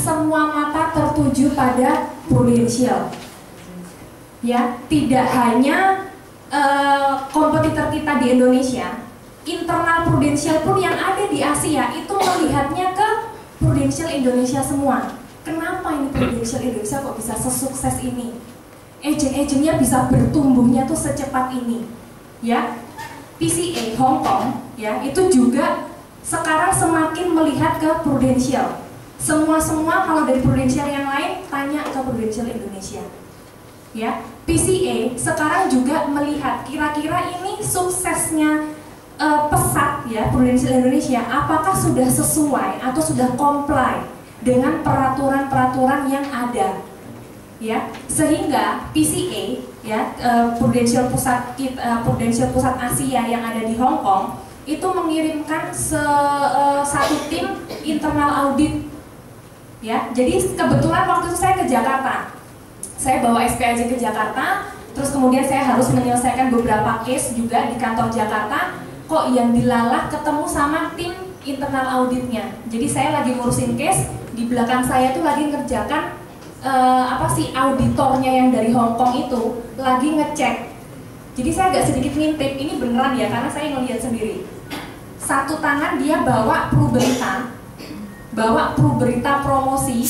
semua mata tertuju pada Prudential. Ya, tidak hanya kompetitor kita di Indonesia, internal Prudential pun yang ada di Asia itu melihatnya ke Prudential Indonesia semua. Kenapa ini Prudential Indonesia kok bisa sesukses ini? Agent-agentnya bisa bertumbuhnya tuh secepat ini, ya. PCA Hong Kong, ya, itu juga sekarang semakin melihat ke Prudential. Semua kalau dari Prudential yang lain tanya ke Prudential Indonesia, ya. PCA sekarang juga melihat kira-kira ini suksesnya pesat, ya, Prudential Indonesia, apakah sudah sesuai atau sudah comply dengan peraturan-peraturan yang ada, ya, sehingga PCA, ya, Prudential Pusat Asia yang ada di Hong Kong itu mengirimkan satu tim internal audit, ya. Jadi kebetulan waktu itu saya ke Jakarta, saya bawa SPAJ ke Jakarta, terus kemudian saya harus menyelesaikan beberapa case juga di kantor Jakarta. Kok yang dilalah ketemu sama tim internal auditnya. Jadi saya lagi ngurusin case, di belakang saya tuh lagi ngerjakan auditornya yang dari Hong Kong itu lagi ngecek. Jadi saya agak sedikit ngintip, ini beneran ya karena saya ngelihat sendiri. Satu tangan dia bawa Pruberita promosi,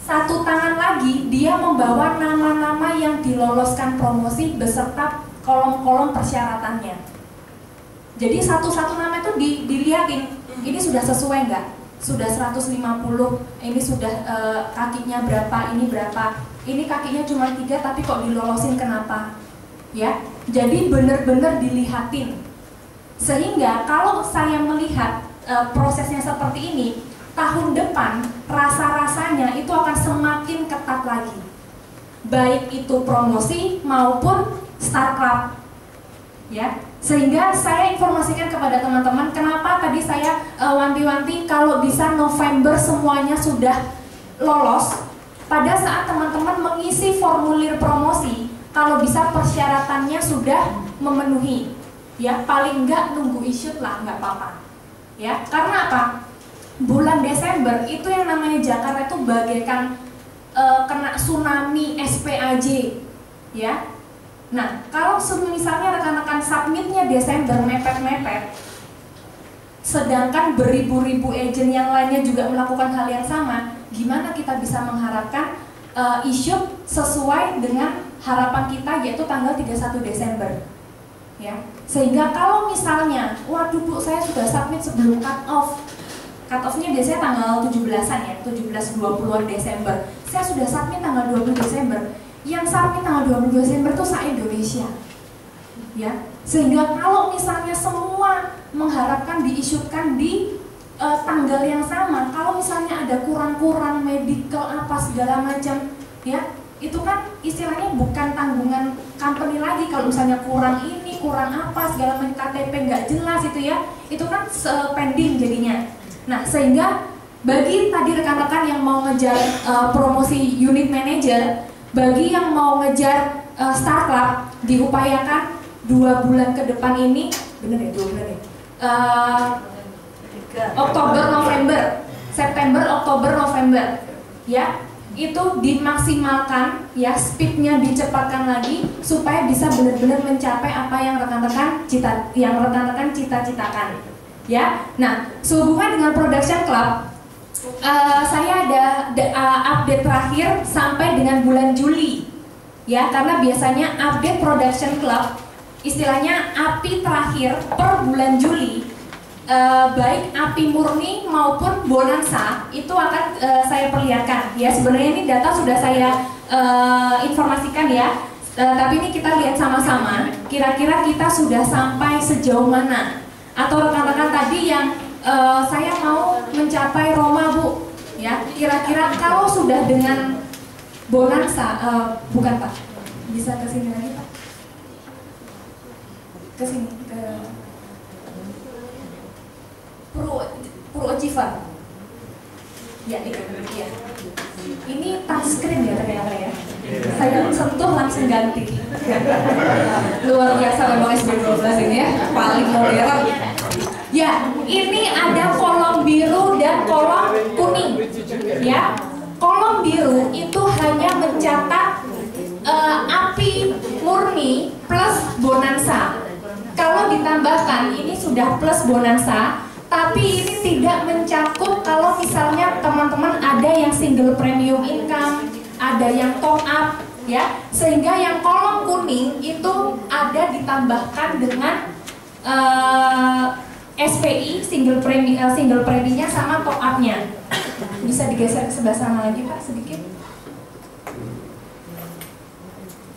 satu tangan lagi dia membawa nama-nama yang diloloskan promosi beserta kolom-kolom persyaratannya. Jadi satu-satu nama itu dilihatin, ini sudah sesuai nggak? Sudah 150, ini sudah kakinya berapa, ini berapa, ini kakinya cuma 3 tapi kok dilolosin kenapa? Ya, jadi benar-benar dilihatin. Sehingga kalau saya melihat prosesnya seperti ini, tahun depan rasa-rasanya itu akan semakin ketat lagi. Baik itu promosi maupun startup, ya. Sehingga saya informasikan kepada teman-teman kenapa tadi saya wanti-wanti kalau bisa November semuanya sudah lolos. Pada saat teman-teman mengisi formulir promosi, kalau bisa persyaratannya sudah memenuhi, ya, paling enggak nunggu issue lah, nggak apa-apa, ya. Karena apa? Bulan Desember itu yang namanya Jakarta itu bagaikan kena tsunami SPAJ, ya. Nah, kalau misalnya rekan-rekan submitnya Desember mepet-mepet, sedangkan beribu-ribu agent yang lainnya juga melakukan hal yang sama, gimana kita bisa mengharapkan issue sesuai dengan harapan kita, yaitu tanggal 31 Desember, ya. Sehingga kalau misalnya, waduh Bu, saya sudah submit sebelum cut off-nya biasanya tanggal 17-an ya, 17-20 Desember, saya sudah submit tanggal 20 Desember, yang submit tanggal 20 Desember itu se-Indonesia, ya. Sehingga kalau misalnya semua mengharapkan diisukan di tanggal yang sama, kalau misalnya ada kurang-kurang medical apa segala macam, ya, itu kan istilahnya bukan tanggungan company lagi. Kalau misalnya kurang ini, kurang apa segala macam, KTP nggak jelas itu, ya, itu kan pending jadinya. Nah, sehingga bagi tadi rekan-rekan yang mau ngejar promosi unit manager, bagi yang mau ngejar startup, diupayakan 2 bulan ke depan ini, bener ya, 2 bulan ya, Oktober, November, September, Oktober, November, ya, itu dimaksimalkan, ya, speednya dicepatkan lagi supaya bisa benar-benar mencapai apa yang rekan-rekan cita-citakan, ya. Nah, sehubungan dengan Production Club, saya ada update terakhir sampai dengan bulan Juli, ya, karena biasanya update Production Club istilahnya API terakhir per bulan Juli, baik API murni maupun bonansa itu akan saya perlihatkan, ya. Sebenarnya ini data sudah saya informasikan, ya, tapi ini kita lihat sama-sama kira-kira kita sudah sampai sejauh mana, atau rekan-rekan tadi yang saya mau mencapai Roma Bu, ya, kira-kira kalau sudah dengan bonansa, bukan Pak, bisa ke sini lagi Pak, ke sini, ke Pro Achiever, ya, ya. Ini touchscreen ya ternyata, ya, saya sentuh langsung ganti. Luar biasa memang SB12 ini, ya, paling modern. Ya, ini ada kolom biru dan kolom kuning. Ya, kolom biru itu hanya mencatat api murni plus bonansa. Kalau ditambahkan ini sudah plus bonansa, tapi ini tidak mencakup kalau misalnya teman-teman ada yang single premium income, ada yang top up, ya. Sehingga yang kolom kuning itu ada ditambahkan dengan SPI single preminya sama top up-nya. Bisa digeser ke sebelah sana lagi Pak sedikit.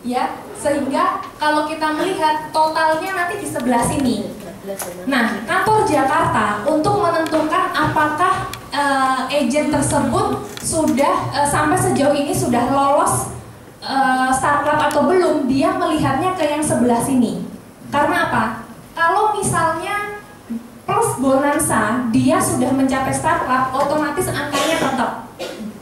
Ya, sehingga kalau kita melihat totalnya nanti di sebelah sini. Nah, kantor Jakarta untuk menentukan apakah agen tersebut sudah sampai sejauh ini sudah lolos startup atau belum, dia melihatnya ke yang sebelah sini. Karena apa? Kalau misalnya plus bonansa dia sudah mencapai startup, otomatis angkanya tetap.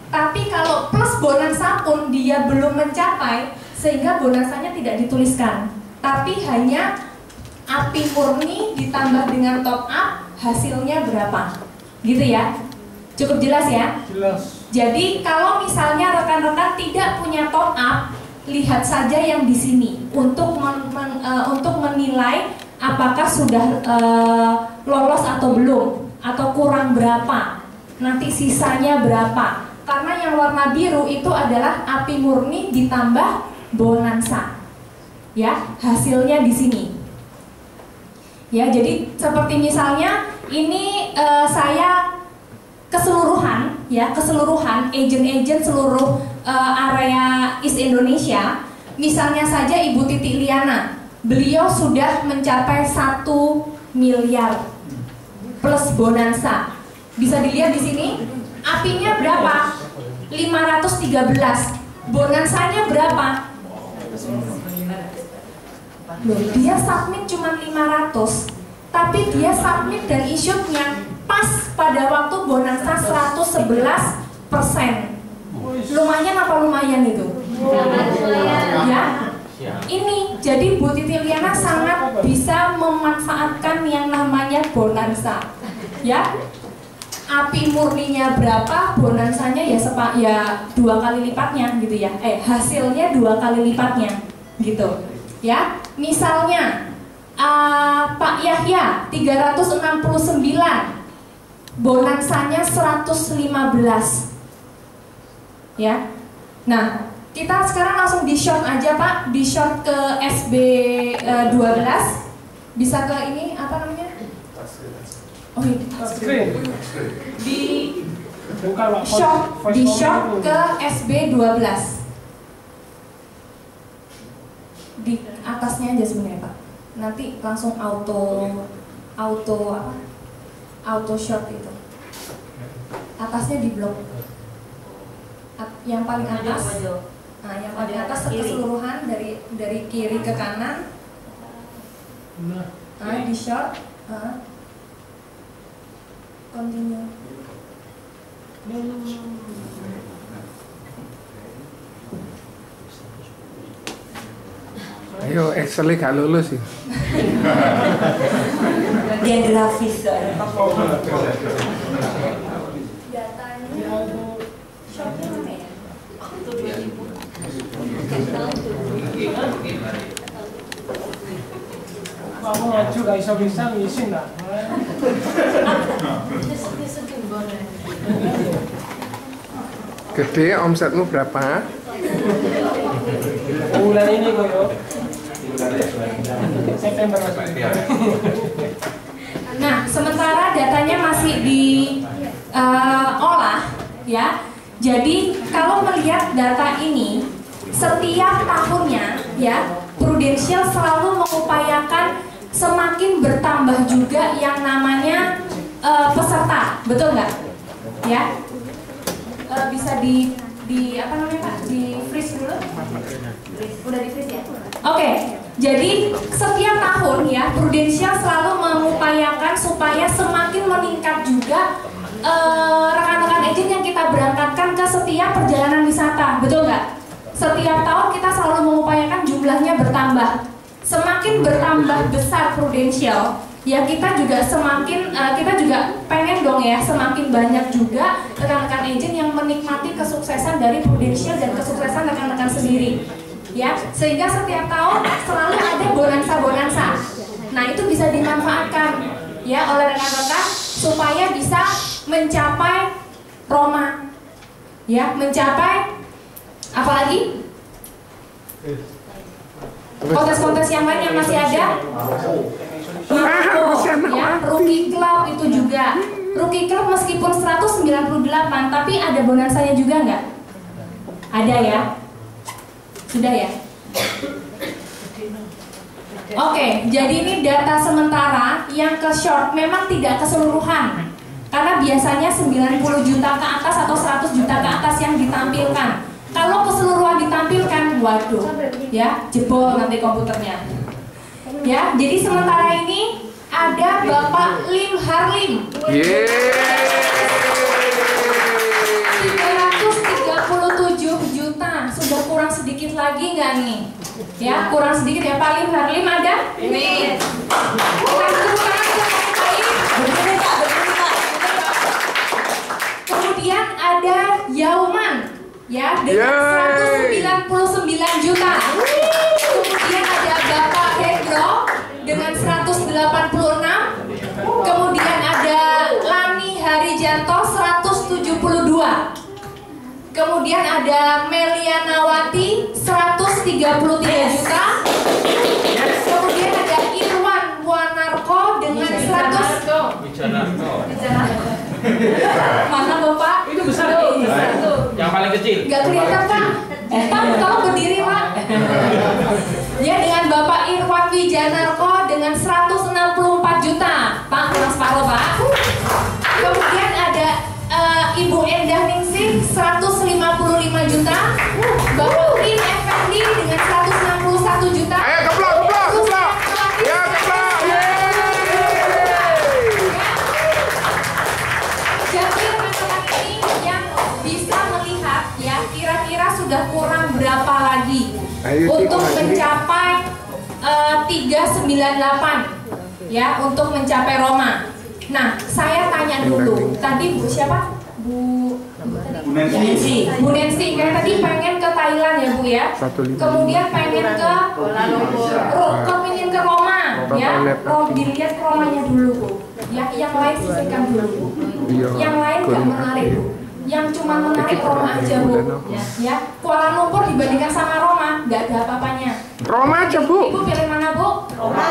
Tapi kalau plus bonansa pun dia belum mencapai, sehingga bonansanya tidak dituliskan, tapi hanya api murni ditambah dengan top up, hasilnya berapa, gitu ya. Cukup jelas ya? Jelas. Jadi kalau misalnya rekan-rekan tidak punya top up, lihat saja yang di sini untuk menilai apakah sudah lolos atau belum, atau kurang berapa, nanti sisanya berapa. Karena yang warna biru itu adalah api murni ditambah bonansa, ya, hasilnya di sini. Ya, jadi seperti misalnya ini saya keseluruhan, ya, keseluruhan agen-agen seluruh area East Indonesia. Misalnya saja Ibu Titi Liana, beliau sudah mencapai 1 miliar plus bonansa. Bisa dilihat di sini, apinya berapa? 513. Bonansanya berapa? Loh, dia submit cuma 500, tapi dia submit dan issue-nya pas pada waktu bonansa 111%. Lumayan apa lumayan itu? Ya. Ini jadi Bu Titi Liana sangat bisa memanfaatkan yang namanya bonansa. Ya. Api murninya berapa, bonansanya ya 2 kali lipatnya gitu ya. Hasilnya 2 kali lipatnya gitu. Ya, misalnya Pak Yahya 369, bonansanya 115. Ya. Nah, kita sekarang langsung di short aja Pak, di short ke SB 12. Bisa ke ini apa namanya? Oh iya, di short ke SB 12. Di atasnya aja sebenarnya Pak. Nanti langsung auto short itu. Atasnya di blok. Yang paling atas. Nah, yang paling atas keseluruhan dari kiri ke kanan. Nah, di short. Continue. Ayo, Excel gak lulus sih. Dia grafis soalnya. Datanya shortnya mana ya? Kamu maju gak bisa ngisi nggak? Gede, omsetmu berapa? Bulan ini kok yo. September. Nah, sementara datanya masih diolah, ya. Jadi kalau melihat data ini, setiap tahunnya, ya, Prudential selalu mengupayakan semakin bertambah juga yang namanya peserta, betul nggak? Ya, bisa di apa namanya Pak? Di freeze dulu? Udah di freeze ya? Oke, jadi setiap tahun ya Prudential selalu mengupayakan supaya semakin meningkat juga rekan-rekan agent yang kita berangkatkan ke setiap perjalanan wisata, betul nggak? Setiap tahun kita selalu mengupayakan jumlahnya bertambah. Semakin bertambah besar Prudential, ya kita juga semakin kita juga pengen dong ya semakin banyak juga rekan-rekan rekan-rekan agent yang menikmati kesuksesan dari Prudential dan kesuksesan rekan-rekan sendiri. Ya, sehingga setiap tahun selalu ada bonansa-bonansa. Nah, itu bisa dimanfaatkan ya oleh rekan-rekan supaya bisa mencapai Roma. Ya, mencapai apa lagi? Kontes-kontes yang lain yang masih ada? Ya, Rookie Club itu juga. Rookie Club meskipun 198, tapi ada bonansanya juga nggak? Ada ya? Sudah ya? Oke, jadi ini data sementara yang ke short, memang tidak keseluruhan. Karena biasanya 90 juta ke atas atau 100 juta ke atas yang ditampilkan. Kalau keseluruhan ditampilkan, waduh, ya jebol nanti komputernya. Ya, jadi sementara ini ada Bapak Lim Harlim. 337 juta, sudah kurang sedikit lagi nggak nih? Ya, kurang sedikit ya. Pak Lim Harlim ada? Ini. Kemudian ada Yauman, ya, dengan 199 juta. Kemudian ada Bapak Hendro dengan 186. Kemudian ada Lani Harijanto 172. Kemudian ada Melianawati 133 juta. Kemudian ada Irwan Wanarko dengan 100. Mana Bapak? Itu besar. Yang paling kecil. Gak kelihatan Pak. Pak, kalau berdiri Pak. Ya, dengan Bapak Irwan Wijanarko dengan 164 juta. Pak, kurang separuh Pak. Kemudian ada Ibu Endah Ningsih 155 juta. Bapak Udin Effendi dengan 161 juta. Ayo keplok. Ya keplok. Jadi rekan-rekan ini yang bisa melihat ya kira-kira sudah kurang berapa lagi untuk mencapai 398 ya, untuk mencapai Roma. Nah, saya tanya dulu, tadi Bu siapa? Bu Nancy. Bu Nancy, kayak tadi pengen ke Thailand ya Bu ya. Kemudian pengen ke Roma ya. Dilihat Romanya dulu Bu. Ya, yang lain sisihkan dulu Bu. Yang lain nggak menarik Bu. Yang cuma menarik Roma aja Bu. Ya, Kuala Lumpur dibandingkan sama Roma nggak ada apa-apanya. Roma aja Bu. Ibu pilih mana Bu? Roma.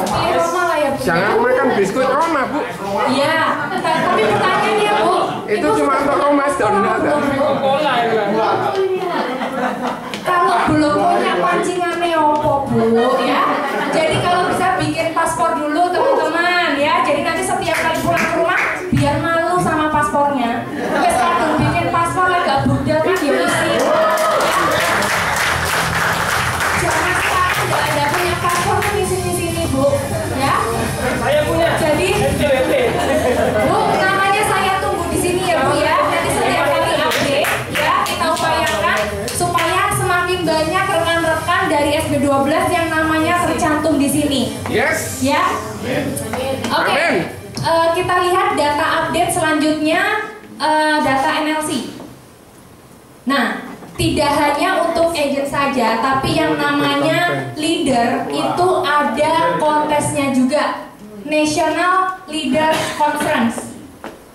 Pilih Roma lah ya Bu. Jangan makan biskuit Roma Bu. Iya, tapi pertanyaannya Bu, Itu cuma untuk Ramadan ada. Pola ya. Kalau belum punya pancingannya opo Bu ya. Jadi kalau bisa bikin paspor dulu teman-teman ya. Jadi nanti setiap kali pulang ke rumah biar malu sama paspornya. Terus kalau bikin paspor agak budal kan ya isi. Jangan sekarang nggak ada punya paspor kan di sini Bu ya. Saya punya. Jadi Bu, namanya saya tunggu di sini ya Bu ya. Nanti setiap kali update ya kita upayakan supaya semakin banyak rekan-rekan dari SB12 yang namanya tercantum di sini. Yes. Ya. Oke. Amin. Kita lihat data update selanjutnya, data NLC. Nah, tidak hanya untuk agent saja, tapi yang namanya leader itu ada kontesnya juga. National Leaders Conference.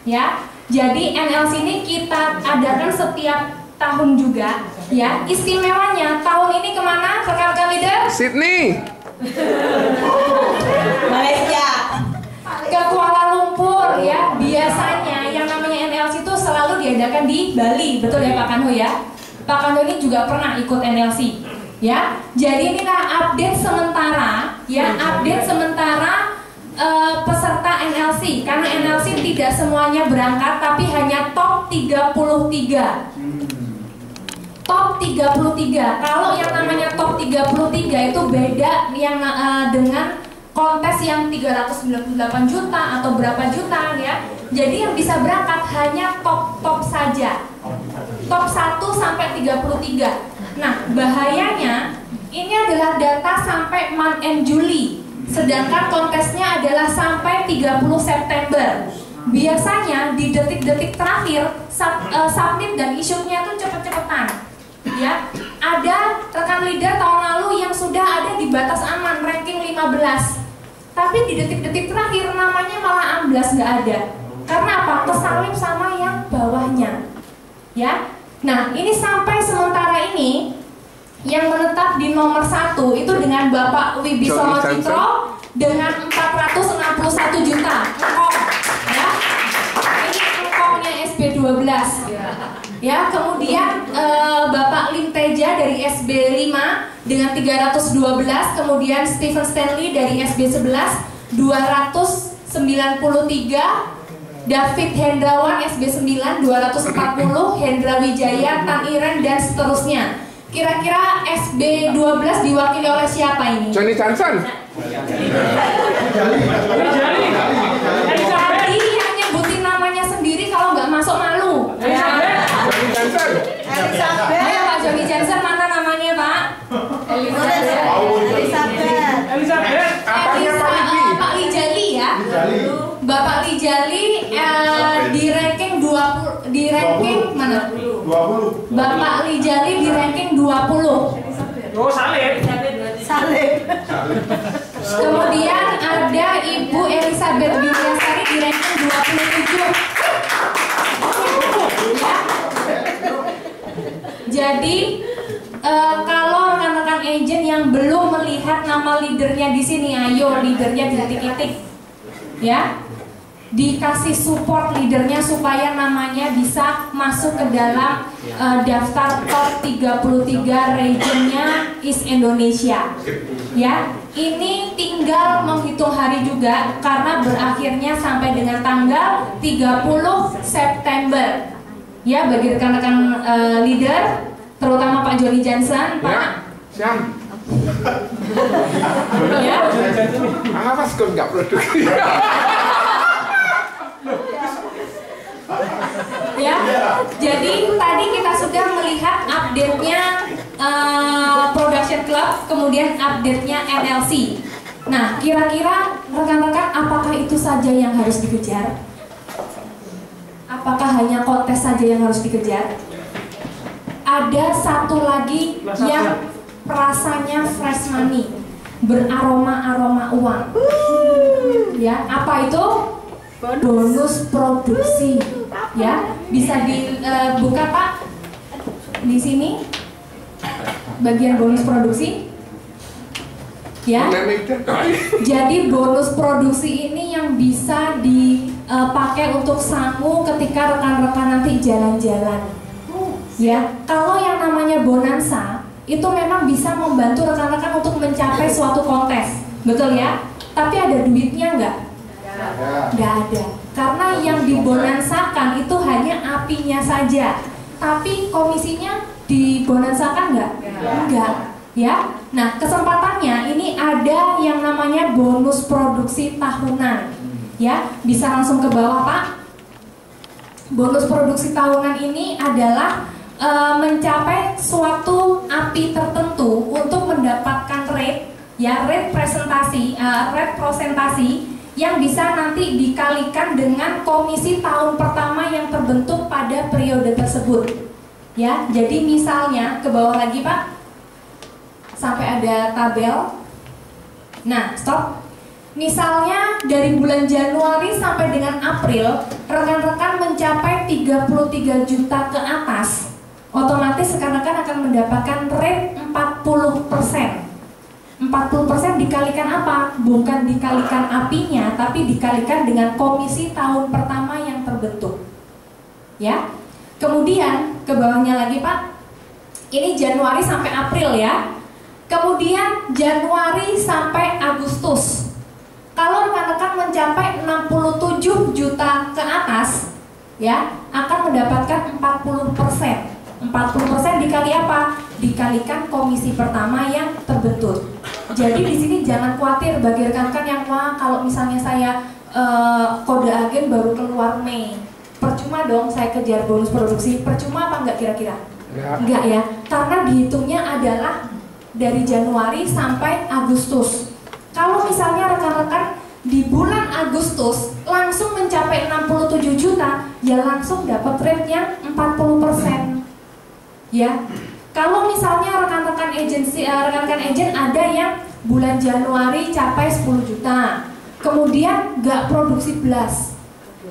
Ya. Jadi NLC ini kita adakan setiap tahun juga. Ya. Istimewanya tahun ini kemana rekan-rekan leader? Sydney. Malaysia. Ke Kuala Lumpur ya. Biasanya yang namanya NLC itu selalu diadakan di Bali, betul ya Pak Kanho ya? Pak Kanho ini juga pernah ikut NLC ya. Jadi inilah update sementara ya, update sementara peserta NLC. Karena NLC tidak semuanya berangkat, tapi hanya top 33. Top 33. Kalau yang namanya top 33 itu beda yang dengan kontes yang 398 juta atau berapa juta ya. Jadi yang bisa berangkat hanya top saja. Top 1 sampai 33. Nah, bahayanya ini adalah data sampai month end Juli. Sedangkan kontesnya adalah sampai 30 September. biasanya di detik-detik terakhir submit dan issue-nya tuh cepet-cepetan. Ya, ada rekan leader tahun lalu yang sudah ada di batas aman ranking 15, tapi di detik-detik terakhir namanya malah amblas, nggak ada. Karena apa? Kesalip sama yang bawahnya. Ya, nah ini sampai sementara ini yang menetap di nomor 1 itu dengan Bapak Wibisono Citro dengan 461 juta engkong, ya. Ini engkongnya SB12. Ya, kemudian Bapak Lim Teja dari SB5 dengan 312, kemudian Stephen Stanley dari SB11 293, David Hendrawan SB9 240, Hendra Wijaya, Tan Iren dan seterusnya. Kira-kira SB12 diwakili oleh siapa ini? Johnny Johnson. Tadi yang nyebutin namanya sendiri, kalau nggak masuk malu. Johnny Johnson. Ayo Pak Johnny Johnson, mana namanya Pak? Pak Lijali ya. Bapak Lijali di ranking 20, di ranking mana? 20. Bapak Lijali di ranking 20. Oh, salib. Kemudian ada Ibu Elizabeth Widiasari di ranking 27. Ya. Jadi kalau rekan-rekan agent yang belum melihat nama leadernya di sini, ayo leadernya titik-titik, ya, dikasih support leadernya supaya namanya bisa masuk ke dalam daftar top 33 regionnya East Indonesia. Ya, ini tinggal menghitung hari juga karena berakhirnya sampai dengan tanggal 30 September. Ya, bagi rekan-rekan leader, terutama Pak Johnny Johnson, Pak. Ya, siap. Ya. Awas kok nggak produksi. Ya, jadi tadi kita sudah melihat update-nya Production Club, kemudian update-nya NLC. Nah, kira-kira rekan-rekan, apakah itu saja yang harus dikejar? Apakah hanya kontes saja yang harus dikejar? Ada satu lagi yang rasanya fresh money, beraroma-aroma uang. Ya, apa itu? Bonus produksi. Ya, bisa dibuka Pak di sini bagian bonus produksi. Ya. Jadi bonus produksi ini yang bisa dipakai untuk sangu ketika rekan-rekan nanti jalan-jalan. Ya, kalau yang namanya bonansa itu memang bisa membantu rekan-rekan untuk mencapai suatu kontes, betul ya? Tapi ada duitnya nggak? Nggak ada. Karena yang dibonansakan itu hanya apinya saja, tapi komisinya dibonansakan nggak? Enggak. Ya. Nah, kesempatannya ini ada yang namanya bonus produksi tahunan. Ya, bisa langsung ke bawah Pak. Bonus produksi tahunan ini adalah mencapai suatu api tertentu untuk mendapatkan rate, ya, rate presentasi yang bisa nanti dikalikan dengan komisi tahun pertama yang terbentuk pada periode tersebut. Ya, jadi misalnya ke bawah lagi Pak, sampai ada tabel. Nah, stop. Misalnya dari bulan Januari sampai dengan April, rekan-rekan mencapai 33 juta ke atas, otomatis rekan-rekan akan mendapatkan rate 40%. 40% dikalikan apa? Bukan dikalikan apinya, tapi dikalikan dengan komisi tahun pertama yang terbentuk. Ya. Kemudian ke bawahnya lagi Pak. Ini Januari sampai April ya. Kemudian Januari sampai Agustus. Kalau rekan-rekan mencapai 67 juta ke atas, ya, akan mendapatkan 40%. 40% dikali apa? Dikalikan komisi pertama yang terbentuk. Jadi di sini jangan khawatir bagi rekan-rekan yang wah kalau misalnya saya kode agen baru keluar Mei, percuma dong saya kejar bonus produksi. Percuma apa enggak kira-kira? Enggak ya, karena dihitungnya adalah dari Januari sampai Agustus. Kalau misalnya rekan-rekan di bulan Agustus langsung mencapai 67 juta, ya langsung dapat rate yang 40%. Ya. Kalau misalnya rekan-rekan agen ada yang bulan Januari capai 10 juta, kemudian nggak produksi belas,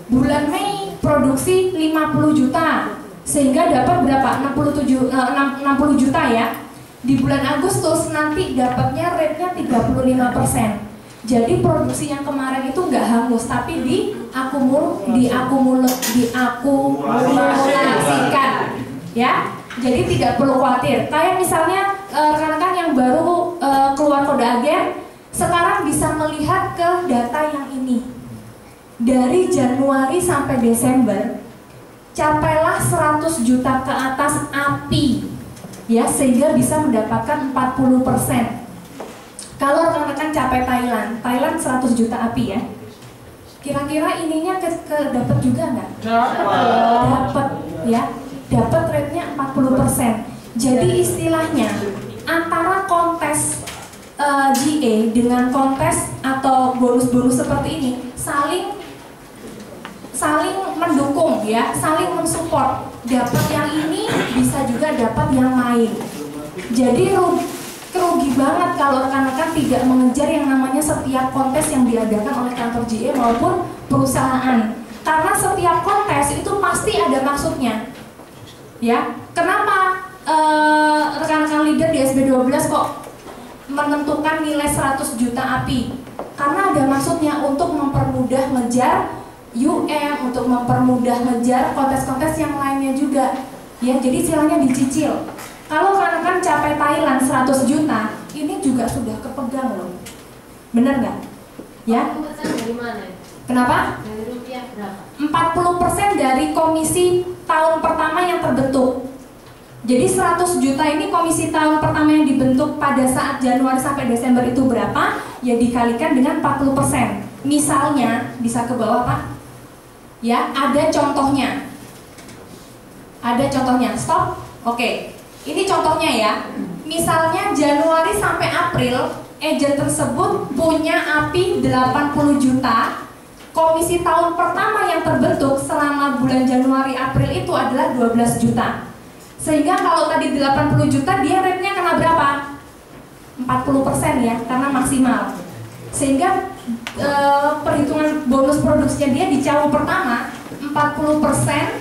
bulan Mei produksi 50 juta, sehingga dapat berapa? 60 juta ya. Di bulan Agustus nanti dapatnya rate-nya 35%. Jadi produksi yang kemarin itu nggak hangus, tapi diakumulasikan, ya. Jadi tidak perlu khawatir. Kayak misalnya rekan-rekan yang baru keluar kode agen, sekarang bisa melihat ke data yang ini. Dari Januari sampai Desember, capailah 100 juta ke atas API, ya, sehingga bisa mendapatkan 40%. Kalau rekan-rekan capai Thailand 100 juta API ya, kira-kira ininya dapat juga nggak? Dapat, ya. Dapat rate-nya 40%. Jadi istilahnya antara kontes GA dengan kontes atau bonus-bonus seperti ini saling mendukung ya, saling mensupport. Dapat yang ini bisa juga dapat yang lain. Jadi kerugi banget kalau rekan-rekan tidak mengejar yang namanya setiap kontes yang diadakan oleh kantor GA maupun perusahaan. Karena setiap kontes itu pasti ada maksudnya. Ya, kenapa rekan-rekan leader di SB12 kok menentukan nilai 100 juta API? Karena ada maksudnya untuk mempermudah ngejar untuk mempermudah ngejar kontes-kontes yang lainnya juga. Ya, jadi istilahnya dicicil. Kalau rekan-rekan capai Thailand 100 juta, ini juga sudah kepegang loh. Bener nggak? Ya? Dari mana? Kenapa? Dari rupiah berapa? 40% dari komisi tahun pertama yang terbentuk. Jadi 100 juta ini komisi tahun pertama yang dibentuk pada saat Januari sampai Desember itu berapa? Ya dikalikan dengan 40%. Misalnya, bisa ke bawah Pak? Ya, ada contohnya. Ada contohnya, stop. Oke, ini contohnya ya. Misalnya Januari sampai April, agen tersebut punya API 80 juta. Komisi tahun pertama yang terbentuk selama bulan Januari April itu adalah 12 juta. Sehingga kalau tadi 80 juta, dia rate-nya kena berapa? 40% ya, karena maksimal. Sehingga perhitungan bonus produksinya dia di cawu pertama 40%.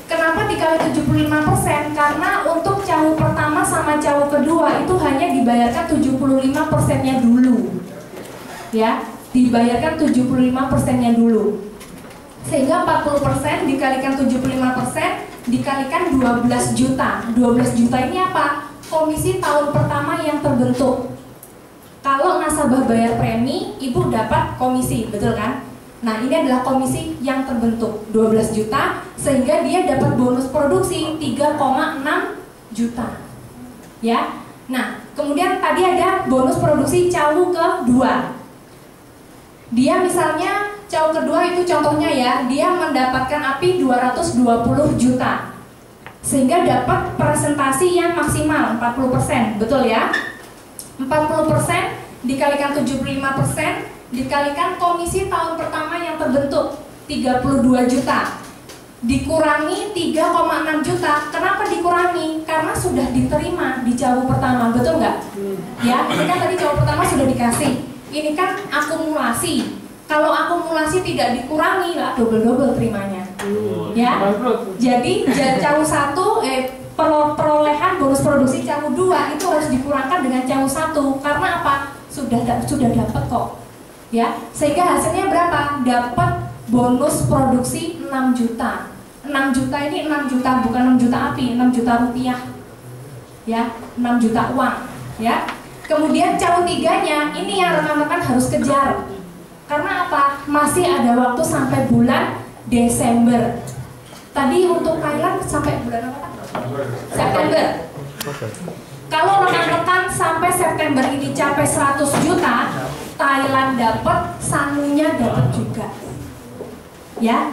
Kenapa dikali 75%? Karena untuk cawu pertama sama cawu kedua itu hanya dibayarkan 75%-nya dulu. Ya, dibayarkan 75%-nya dulu. Sehingga 40% dikalikan 75% dikalikan 12 juta. 12 juta ini apa? Komisi tahun pertama yang terbentuk. Kalau nasabah bayar premi, ibu dapat komisi, betul kan? Nah, ini adalah komisi yang terbentuk 12 juta, sehingga dia dapat bonus produksi 3,6 juta. Ya. Nah, kemudian tadi ada bonus produksi cawu kedua. Dia misalnya cawu kedua itu contohnya ya, dia mendapatkan API 220 juta. Sehingga dapat presentasi yang maksimal 40%, betul ya? 40% dikalikan 75% dikalikan komisi tahun pertama yang terbentuk 32 juta dikurangi 3,6 juta. Kenapa dikurangi? Karena sudah diterima di cawu pertama, betul nggak? Ya, ini kan tadi cawu pertama sudah dikasih. Ini kan akumulasi. Kalau akumulasi tidak dikurangi, lah double-double terimanya. Ya. Jadi cawu 1 perolehan bonus produksi cawu 2 itu harus dikurangkan dengan cawu 1. Karena apa? Sudah dapat kok. Ya, sehingga hasilnya berapa? Dapat bonus produksi 6 juta. 6 juta ini 6 juta bukan 6 juta API, 6 juta rupiah. Ya, 6 juta uang, ya. Kemudian cawu 3-nya ini yang rekan-rekan harus kejar. Karena apa? Masih ada waktu sampai bulan Desember. Tadi untuk Thailand sampai bulan apa? September. Kalau rekan-rekan sampai September ini capai 100 juta, Thailand dapat, Sanunya dapat juga. Ya.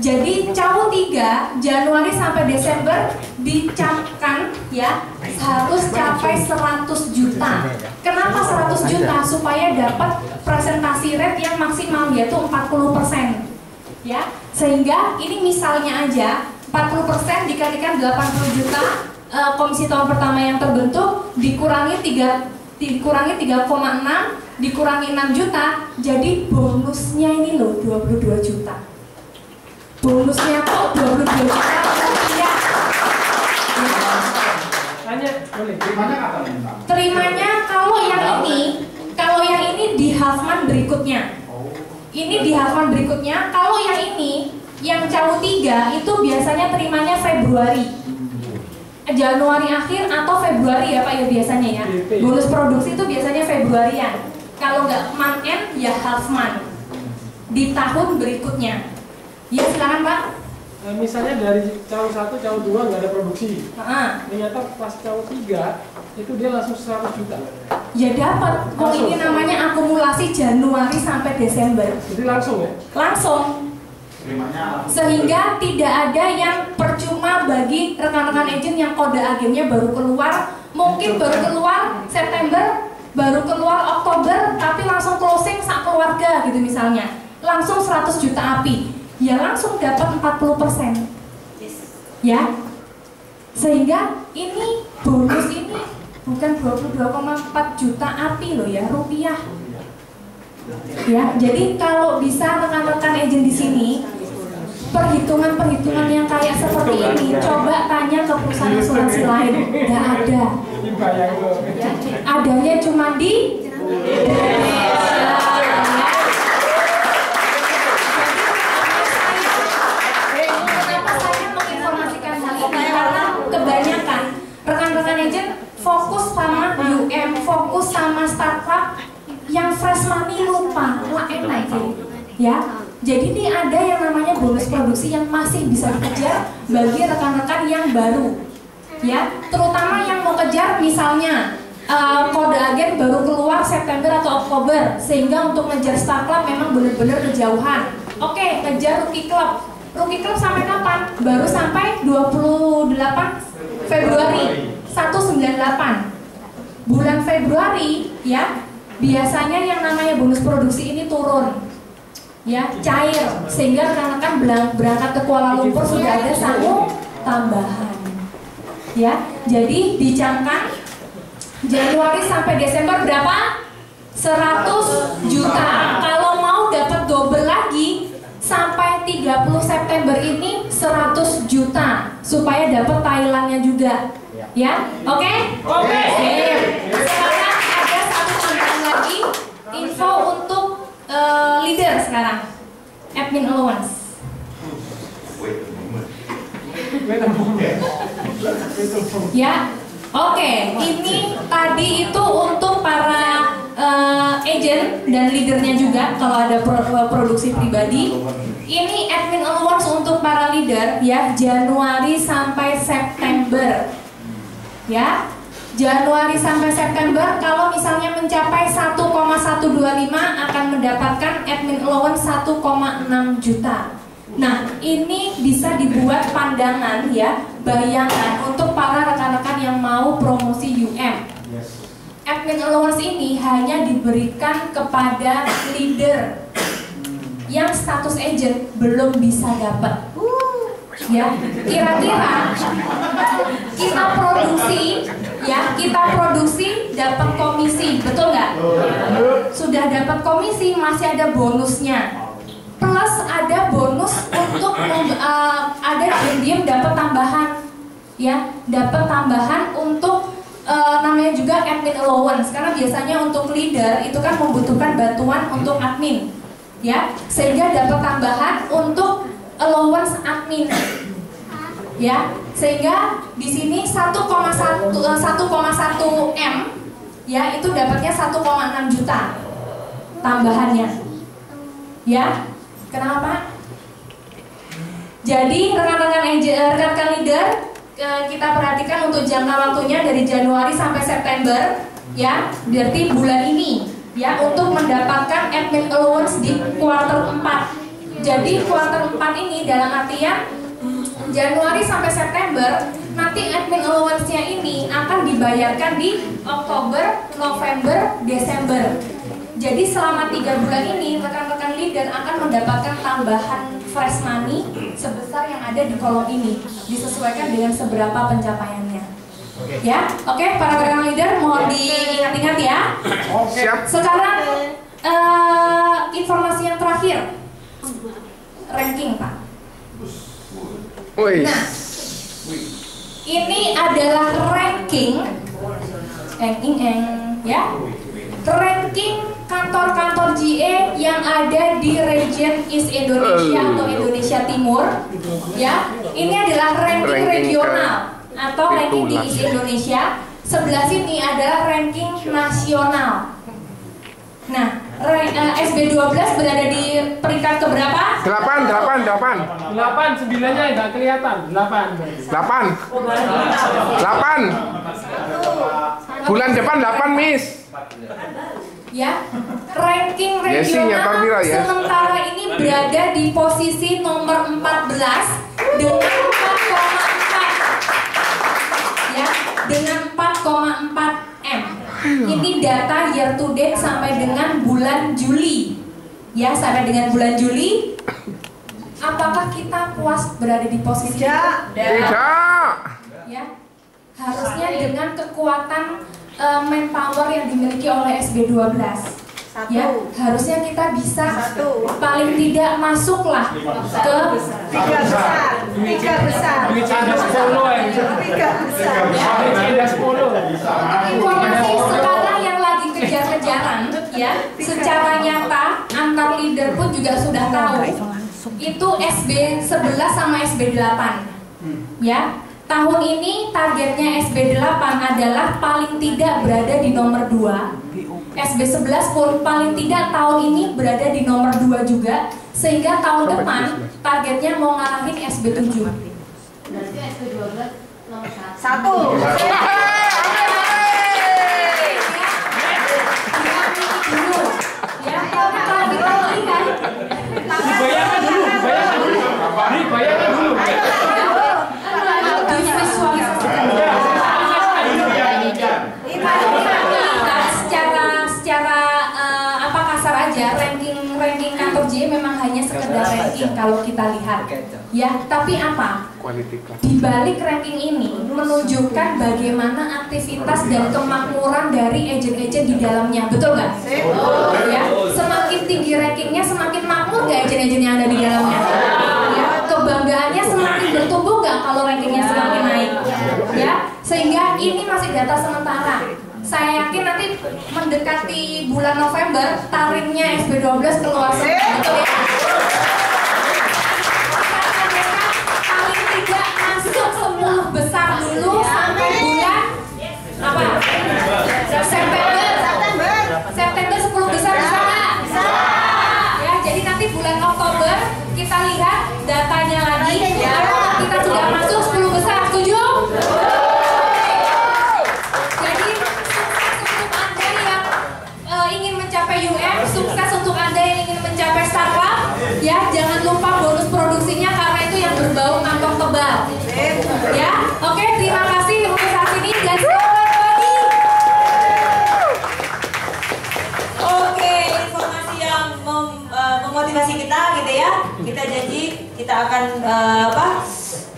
Jadi CAW 3 Januari sampai Desember dicapkan ya harus capai 100 juta. Kenapa 100 juta? Supaya dapat presentasi rate yang maksimal yaitu 40%. Ya, sehingga ini misalnya aja 40% dikalikan 80 juta komisi tahun pertama yang terbentuk dikurangi 3,6 dikurangi 6 juta, jadi bonusnya ini loh 22 juta. Bonusnya kok 22 juta rupiah. Tanya, boleh. Terimanya kalau yang ini di Halfman berikutnya. Ini di Halfman berikutnya. Kalau yang ini, yang CAW 3 itu biasanya terimanya Februari. Januari akhir atau Februari ya Pak ya biasanya ya. Bonus produksi itu biasanya Februarian. Kalau nggak month end ya Halfman di tahun berikutnya. Ya silakan Pak. Misalnya dari CAW 1, CAW 2 nggak ada produksi. Ternyata pas CAW 3 itu dia langsung 100 juta. Ya dapat. Oh ini namanya akumulasi Januari sampai Desember. Jadi langsung ya? Langsung. Sehingga tidak ada yang percuma bagi rekan-rekan agent yang kode agennya baru keluar, mungkin baru keluar September, baru keluar Oktober, tapi langsung closing sak keluarga gitu misalnya, langsung 100 juta api, ya langsung dapat 40%, ya. Sehingga ini bonus ini bukan 22,4 juta api loh ya, rupiah. Ya, jadi kalau bisa rekan-rekan agent di sini perhitungan-perhitungan yang kayak seperti ini coba tanya ke perusahaan asuransi lain, nggak ada. Ya, adanya cuma di Indonesia. Kenapa saya menginformasikan hal ini? Karena kebanyakan rekan-rekan agent fokus sama UM, fokus sama startup. Yang fresh money lupa, lah enak ya. Jadi ini ada yang namanya bonus produksi yang masih bisa dikejar bagi rekan-rekan yang baru, ya. Terutama yang mau kejar misalnya kode agen baru keluar September atau Oktober, sehingga untuk ngejar Star Club memang benar-benar kejauhan. Oke, kejar Rookie Club. Rookie Club sampai kapan? Baru sampai 28 Februari 198. Bulan Februari, ya. Biasanya yang namanya bonus produksi ini turun, ya, cair, sehingga rekan-rekan berangkat ke Kuala Lumpur sudah ada sangu tambahan, ya. Jadi dicamkan Januari sampai Desember berapa? 100 juta. Kalau mau dapat double lagi sampai 30 September ini 100 juta supaya dapat Thailandnya juga, ya. Oke? Oke. Sekarang ada satu tambahan lagi info untuk leader sekarang, admin allowance. Ya, oke. Ini tadi itu untuk para agent dan leadernya juga kalau ada produksi pribadi. Ini admin allowance untuk para leader ya, Januari sampai September. Ya, Januari sampai September kalau misalnya mencapai 1,125 akan mendapatkan admin allowance 1,6 juta. Nah, ini bisa dibuat pandangan ya, bayangan untuk para rekan-rekan yang mau promosi UM. Admin allowance ini hanya diberikan kepada leader yang status agent belum bisa dapat. Ya, kira-kira kita produksi dapat komisi, betul nggak? Sudah dapat komisi, masih ada bonusnya, plus ada bonus untuk ada diam-diam dapat tambahan, ya, dapat tambahan untuk namanya juga admin allowance, karena biasanya untuk leader itu kan membutuhkan bantuan untuk admin, ya, sehingga dapat tambahan untuk allowance admin, ya, sehingga di sini 1,1 M, ya, itu dapatnya 1,6 juta tambahannya, ya. Kenapa? Jadi rekan-rekan leader kita perhatikan untuk jangka waktunya dari Januari sampai September, ya, berarti bulan ini, ya, untuk mendapatkan admin allowance di kuartal 4. Jadi kuartal 4 ini dalam artian Januari sampai September, nanti admin allowance-nya ini akan dibayarkan di Oktober, November, Desember. Jadi selama 3 bulan ini rekan-rekan leader akan mendapatkan tambahan fresh money sebesar yang ada di kolom ini, disesuaikan dengan seberapa pencapaiannya. Ya, oke, para rekan leader mohon diingat-ingat ya. Siap. Sekarang informasi yang terakhir, ranking Pak. Wih. Nah, ini adalah ranking, ya, ranking kantor-kantor GA yang ada di region East Indonesia atau Indonesia Timur, ya. Ini adalah ranking regional atau ranking di East Indonesia. Sebelah sini adalah ranking nasional. Nah, SB12 berada di peringkat keberapa? 8. 8, 9-nya nggak kelihatan. 8. Bulan depan 8, Miss. Ya, ranking Yesi, nyetor regional pira, ya? sementara ini berada di posisi nomor 14 dengan 4,4, ya, dengan 4,4 M. Ini data year to date sampai dengan bulan Juli, ya, sampai dengan bulan Juli. Apakah kita puas berada di posisi itu? Tidak. Ya, harusnya dengan kekuatan manpower yang dimiliki oleh SB12, ya, harusnya kita bisa paling tidak masuklah ke Tiga besar. Duit ada 10 informasi sekarang yang lagi kejar-kejaran, ya, secara nyata antar leader pun juga sudah tahu itu SB11 sama SB8, ya. Tahun ini targetnya SB8 adalah paling tidak berada di nomor 2. SB11 pun paling tidak tahun ini berada di nomor 2 juga, sehingga tahun depan targetnya mau ngalahin SB7. Berarti SB12 nomor 1. Ya, kalau kita lihat Dibayangkan dulu. secara apa kasar aja ranking kantor J memang hanya sekedar ranking kalau kita lihat, ya, tapi apa di balik ranking ini menunjukkan bagaimana aktivitas dan kemakmuran dari agent-agent di dalamnya, betul nggak? Ya, semakin tinggi rankingnya semakin makmur nggak agent-agent yang ada di dalamnya? Ya, kebanggaannya semakin bertumbuh nggak kalau rankingnya semakin naik? Ya, sehingga ini masih data sementara. Saya yakin nanti mendekati bulan November taringnya SB12 keluar semua, betul ya? Paling tidak masuk 10 besar dulu sampai bulan apa? September 10 besar bisa nggak? Ya, jadi nanti bulan Oktober kita lihat datanya lagi, ya, kita sudah masuk 10 besar, setuju? Sukses untuk Anda yang ingin mencapai startup, ya, jangan lupa bonus produksinya karena itu yang berbau kantong tebal. Ya, oke, terima kasih untuk saat ini dan selamat pagi. Oke, informasi yang memotivasi kita gitu ya. Kita janji kita akan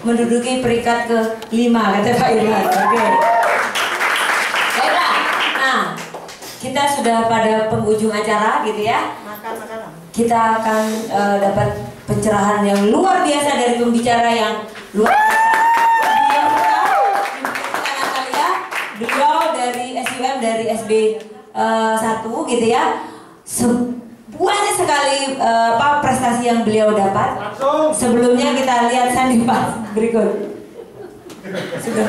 menduduki peringkat ke-5 kata Pak Irwan. Oke. Baiklah. Nah, kita sudah pada penghujung acara gitu ya. Kita akan dapat pencerahan yang luar biasa dari pembicara yang luar biasa. Beliau dari SUM dari SB 1 gitu ya. Banyak sekali prestasi yang beliau dapat. Sebelumnya kita lihat sandi Pak berikut. Sudah.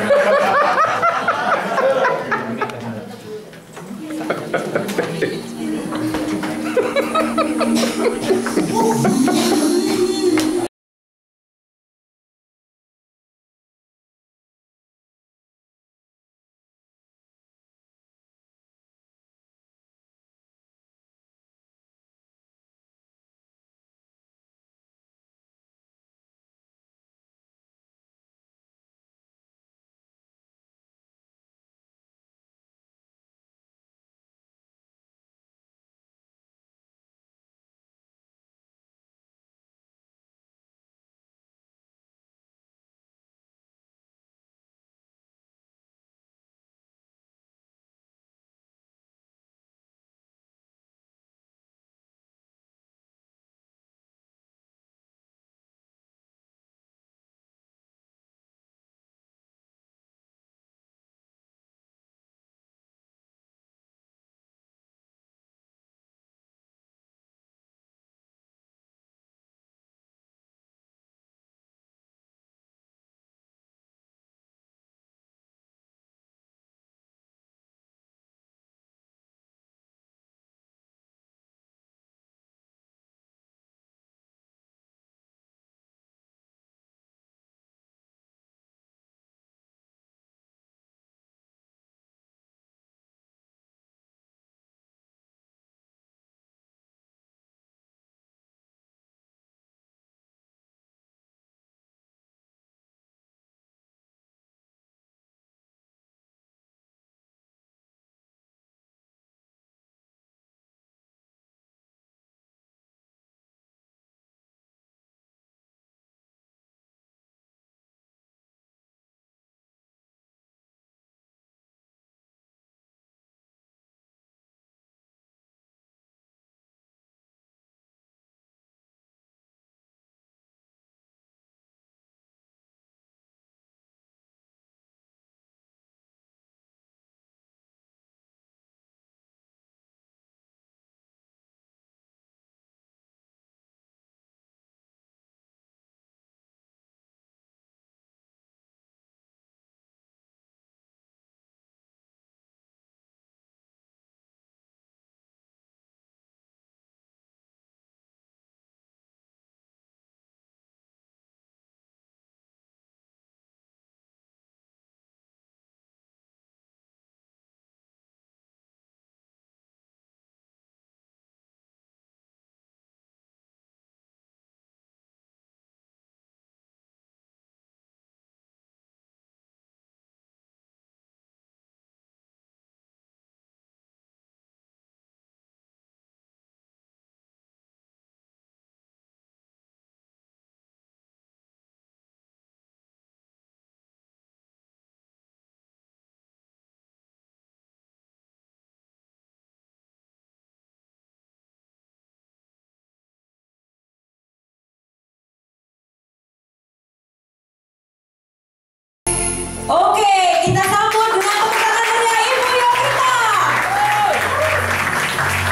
Oke, kita sambut dengan tepuk tangan meriah Ibu Yovita.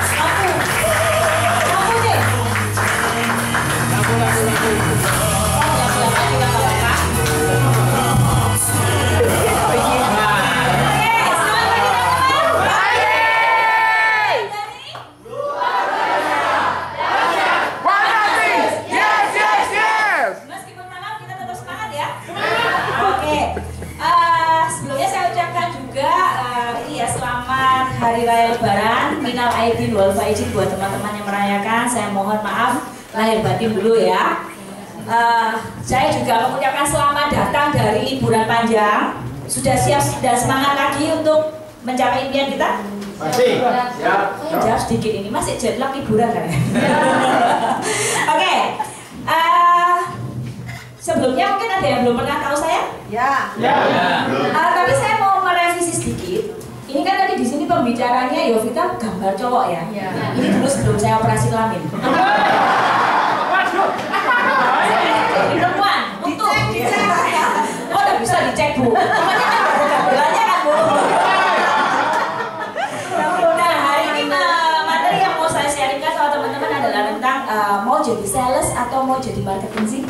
Satu deh. Meskipun malam kita tetap semangat ya. Oke. Sebelumnya saya ucapkan juga ini ya, selamat Hari Raya Lebaran, minal aidin wal faizin buat teman-teman yang merayakan. Saya mohon maaf lahir batin dulu ya. Saya juga mengucapkan selamat datang dari liburan panjang. Sudah siap dan semangat lagi untuk mencapai impian kita? Masih. Ya. Jawab sedikit, ini masih jet lag liburan kan? Oke. Sebelumnya mungkin ada yang belum pernah tahu saya? Ya. Tapi saya mau merevisi sedikit. Ini kan tadi di sini pembicaranya Yovita gambar cowok ya. Ini dulu sebelum saya operasi kelamin. Ini perempuan. Untuk dicek. Oh, udah bisa dicek Bu. Namanya kan ada gambarannya kan Bu. Nah, hari ini materi yang mau saya sharingkan sama teman-teman adalah tentang mau jadi sales atau mau jadi marketing sih.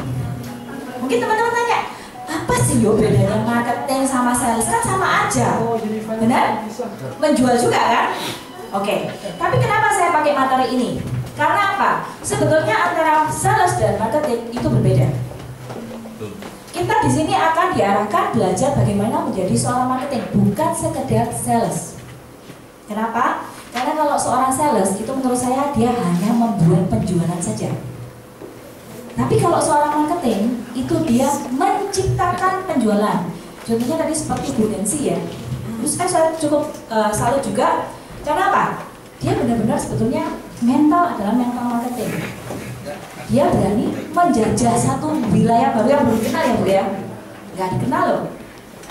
Mungkin teman-teman tanya, apa sih yo bedanya marketing sama sales? Kan sama aja, benar? Menjual juga kan? Oke, tapi kenapa saya pakai materi ini? Karena apa? Sebetulnya antara sales dan marketing itu berbeda. Kita di sini akan diarahkan belajar bagaimana menjadi seorang marketing, bukan sekedar sales. Kenapa? Karena kalau seorang sales itu menurut saya dia hanya membuat penjualan saja. Tapi kalau seorang marketing itu dia menciptakan penjualan. Contohnya tadi seperti Bu Nancy ya. Terus kan saya cukup salut juga. Karena apa? Dia benar-benar sebetulnya mental adalah mental marketing. Dia berani menjajah satu wilayah baru yang belum dikenal ya Bu ya. Nggak dikenal loh.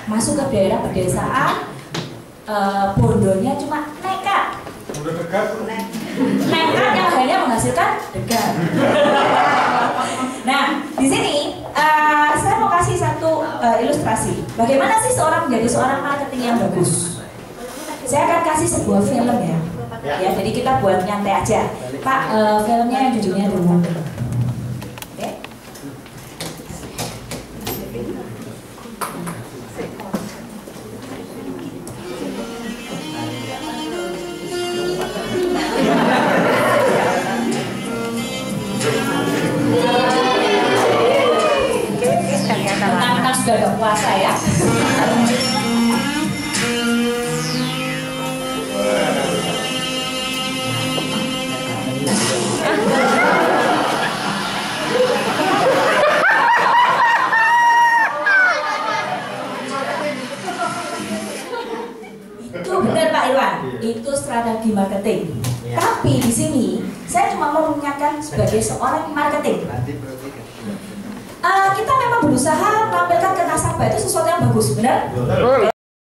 Masuk ke daerah pedesaan, bondonya cuma nekat. Nekat yang akhirnya menghasilkan degan. Nah, di sini saya mau kasih satu ilustrasi. Bagaimana sih seorang menjadi seorang marketing yang bagus? Saya akan kasih sebuah film ya. Ya, jadi kita buat nyantai aja. Pak, filmnya yang judulnya dulu. Oke. Mentang-mentang sudah ada puasa ya. Itu benar Pak Irwan, itu strategi marketing. Tapi di sini saya cuma mau mengingatkan sebagai seorang marketing. Kita memang berusaha menampilkan ke nasabah itu sesuatu yang bagus, benar?